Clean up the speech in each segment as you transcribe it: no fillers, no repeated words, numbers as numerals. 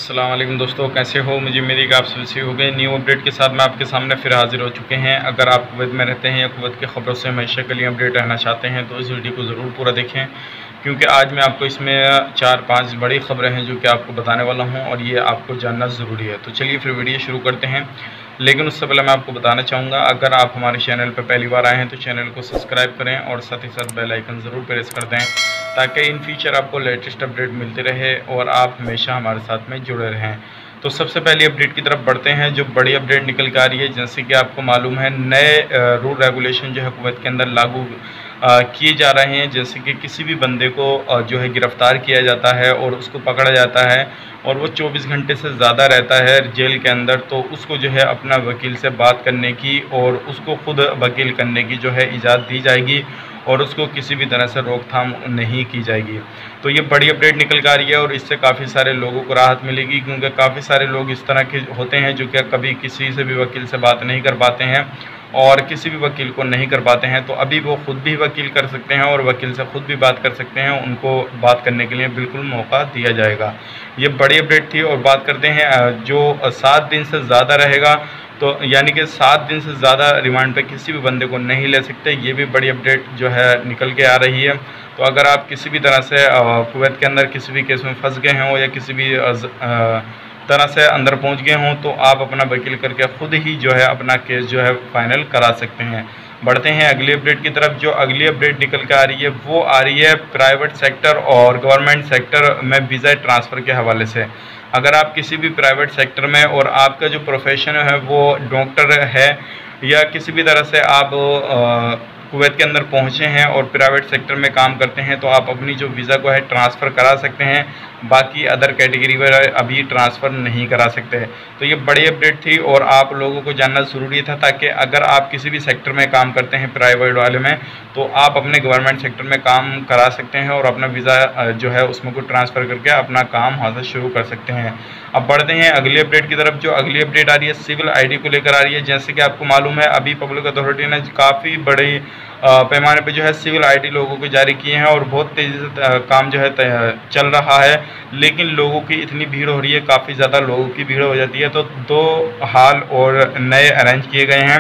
अस्सलाम वालेकुम दोस्तों, कैसे हो? मुझे मेरी आप सबसे हो गए न्यू अपडेट के साथ मैं आपके सामने फिर हाजिर हो चुके हैं। अगर आप कुवैत में रहते हैं या कुवैत की ख़बरों से हमेशा के लिए अपडेट रहना चाहते हैं तो इस वीडियो को ज़रूर पूरा देखें, क्योंकि आज मैं आपको इसमें 4-5 बड़ी ख़बरें हैं जो कि आपको बताने वाला हूं और ये आपको जानना ज़रूरी है। तो चलिए फिर वीडियो शुरू करते हैं। लेकिन उससे पहले मैं आपको बताना चाहूँगा, अगर आप हमारे चैनल पर पहली बार आए हैं तो चैनल को सब्सक्राइब करें और साथ ही साथ बेल आइकन ज़रूर प्रेस कर दें, ताकि इन फ्यूचर आपको लेटेस्ट अपडेट मिलते रहे और आप हमेशा हमारे साथ में जुड़े रहें। तो सबसे पहली अपडेट की तरफ बढ़ते हैं, जो बड़ी अपडेट निकल के आ रही है। जैसे कि आपको मालूम है, नए रूल रेगुलेशन जो है कुवैत के अंदर लागू किए जा रहे हैं। जैसे कि किसी भी बंदे को जो है गिरफ़्तार किया जाता है और उसको पकड़ा जाता है और वो 24 घंटे से ज़्यादा रहता है जेल के अंदर, तो उसको जो है अपना वकील से बात करने की और उसको ख़ुद वकील करने की जो है इजाज़त दी जाएगी और उसको किसी भी तरह से रोकथाम नहीं की जाएगी। तो ये बड़ी अपडेट निकल कर आ रही है और इससे काफ़ी सारे लोगों को राहत मिलेगी, क्योंकि काफ़ी सारे लोग इस तरह के होते हैं जो कि कभी किसी से भी वकील से बात नहीं कर पाते हैं और किसी भी वकील को नहीं कर पाते हैं। तो अभी वो ख़ुद भी वकील कर सकते हैं और वकील से ख़ुद भी बात कर सकते हैं। उनको बात करने के लिए बिल्कुल मौका दिया जाएगा। ये बड़ी अपडेट थी। और बात करते हैं जो 7 दिन से ज़्यादा रहेगा, तो यानी कि 7 दिन से ज़्यादा रिमांड पे किसी भी बंदे को नहीं ले सकते। ये भी बड़ी अपडेट जो है निकल के आ रही है। तो अगर आप किसी भी तरह से कुवैत के अंदर किसी भी केस में फंस गए हों या किसी भी तरह से अंदर पहुंच गए हों, तो आप अपना वकील करके ख़ुद ही जो है अपना केस जो है फाइनल करा सकते हैं। बढ़ते हैं अगली अपडेट की तरफ। जो अगली अपडेट निकल के आ रही है वो आ रही है प्राइवेट सेक्टर और गवर्नमेंट सेक्टर में वीज़ा ट्रांसफ़र के हवाले से। अगर आप किसी भी प्राइवेट सेक्टर में और आपका जो प्रोफेशन है वो डॉक्टर है या किसी भी तरह से आप कुवैत के अंदर पहुंचे हैं और प्राइवेट सेक्टर में काम करते हैं, तो आप अपनी जो वीज़ा को है ट्रांसफ़र करा सकते हैं। बाकी अदर कैटेगरी में अभी ट्रांसफ़र नहीं करा सकते हैं। तो ये बड़ी अपडेट थी और आप लोगों को जानना ज़रूरी था, ताकि अगर आप किसी भी सेक्टर में काम करते हैं प्राइवेट वाले में, तो आप अपने गवर्नमेंट सेक्टर में काम करा सकते हैं और अपना वीज़ा जो है उसमें को ट्रांसफ़र करके अपना काम वहाँ से शुरू कर सकते हैं। अब बढ़ते हैं अगली अपडेट की तरफ। जो अगली अपडेट आ रही है सिविल आईडी को लेकर आ रही है। जैसे कि आपको मालूम है, अभी पब्लिक अथॉरिटी ने काफ़ी बड़ी पैमाने पे जो है सिविल आईडी लोगों को जारी किए हैं और बहुत तेज़ी से काम जो है चल रहा है। लेकिन लोगों की इतनी भीड़ हो रही है, काफ़ी ज़्यादा लोगों की भीड़ हो जाती है। तो 2 हाल और नए अरेंज किए गए हैं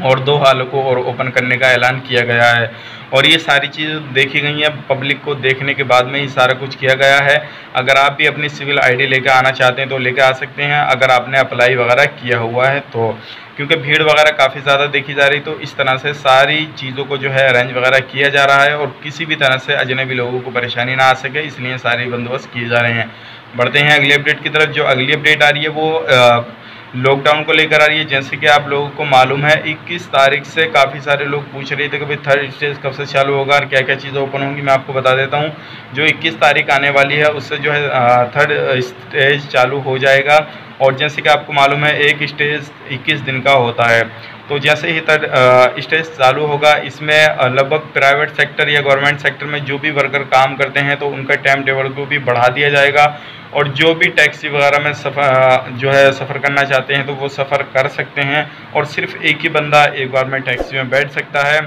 और 2 हालों को और ओपन करने का ऐलान किया गया है। और ये सारी चीज़ें देखी गई हैं, पब्लिक को देखने के बाद में ही सारा कुछ किया गया है। अगर आप भी अपनी सिविल आईडी लेकर आना चाहते हैं तो लेकर आ सकते हैं, अगर आपने अप्लाई वगैरह किया हुआ है तो, क्योंकि भीड़ वगैरह काफ़ी ज़्यादा देखी जा रही। तो इस तरह से सारी चीज़ों को जो है अरेंज वगैरह किया जा रहा है और किसी भी तरह से अजनबी लोगों को परेशानी ना आ सके, इसलिए सारे बंदोबस्त किए जा रहे हैं। बढ़ते हैं अगली अपडेट की तरफ। जो अगली अपडेट आ रही है वो लॉकडाउन को लेकर आ रही है। जैसे कि आप लोगों को मालूम है, 21 तारीख से काफ़ी सारे लोग पूछ रहे थे कि भाई 3rd स्टेज कब से चालू होगा और क्या क्या चीज़ें ओपन होंगी। मैं आपको बता देता हूं, जो 21 तारीख आने वाली है उससे जो है 3rd स्टेज चालू हो जाएगा। और जैसे कि आपको मालूम है, एक स्टेज 21 दिन का होता है। तो जैसे ही 3rd स्टेज चालू होगा, इसमें लगभग प्राइवेट सेक्टर या गवर्नमेंट सेक्टर में जो भी वर्कर काम करते हैं तो उनका टाइम टेबल को भी बढ़ा दिया जाएगा। और जो भी टैक्सी वगैरह में सफ़र करना चाहते हैं तो वो सफ़र कर सकते हैं और सिर्फ एक ही बंदा एक बार में टैक्सी में बैठ सकता है।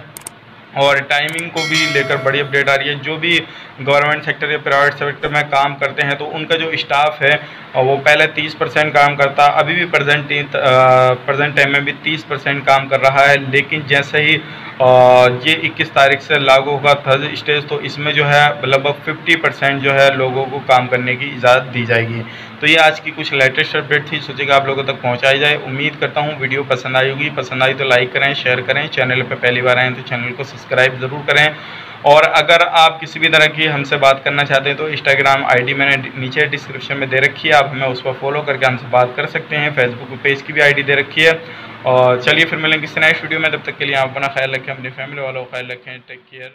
और टाइमिंग को भी लेकर बड़ी अपडेट आ रही है। जो भी गवर्नमेंट सेक्टर या प्राइवेट सेक्टर में काम करते हैं तो उनका जो स्टाफ है वो पहले 30% काम करता, अभी भी प्रेजेंट टाइम में भी 30% काम कर रहा है। लेकिन जैसे ही ये 21 तारीख से लागू होगा 3rd स्टेज, तो इसमें जो है लगभग 50% जो है लोगों को काम करने की इजाज़त दी जाएगी। तो ये आज की कुछ लेटेस्ट अपडेट थी, सोचे कि आप लोगों तक पहुंचाई जाए। उम्मीद करता हूं वीडियो पसंद आई होगी। पसंद आई तो लाइक करें, शेयर करें। चैनल पर पहली बार आएँ तो चैनल को सब्सक्राइब ज़रूर करें। और अगर आप किसी भी तरह की हमसे बात करना चाहते हैं तो इंस्टाग्राम आईडी मैंने नीचे डिस्क्रिप्शन में दे रखी है, आप हमें उस पर फॉलो करके हमसे बात कर सकते हैं। फेसबुक पेज की भी आईडी दे रखी है। और चलिए फिर मिलेंगे किसी नेक्स्ट वीडियो में, तब तक के लिए आप अपना ख्याल रखें, अपनी फैमिली वालों का ख्याल रखें। Take care.